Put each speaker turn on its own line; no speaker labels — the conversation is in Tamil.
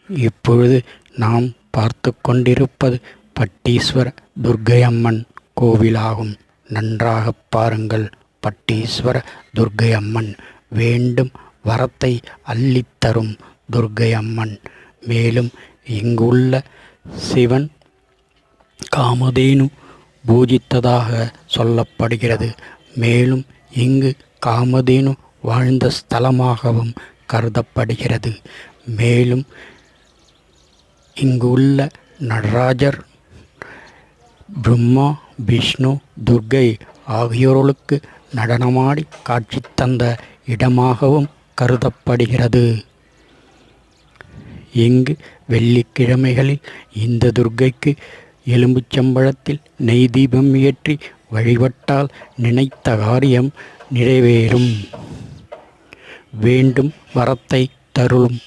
இப்பொழுது நாம் பார்த்து கொண்டிருப்பது பட்டீஸ்வர துர்க்கை அம்மன் கோவிலாகும். நன்றாக பாருங்கள். பட்டீஸ்வர துர்க்கை அம்மன் வேண்டும் வரத்தை அள்ளித்தரும் துர்க்கை அம்மன். மேலும் இங்குள்ள சிவன் காமதேனு பூஜித்ததாக சொல்லப்படுகிறது. மேலும் இங்கு காமதேனு வாழ்ந்த ஸ்தலமாகவும் கருதப்படுகிறது. மேலும் இங்கு உள்ள நடராஜர், பிரம்மா, விஷ்ணு, துர்க்கை ஆகியோர்களுக்கு நடனமாடி காட்சி தந்த இடமாகவும் கருதப்படுகிறது. இங்கு வெள்ளிக்கிழமைகளில் இந்த துர்க்கைக்கு எலும்புச்சம்பழத்தில் நெய் தீபம் ஏற்றி வழிபட்டால் நினைத்த காரியம் நிறைவேறும், வேண்டும் வரத்தை தருளும்.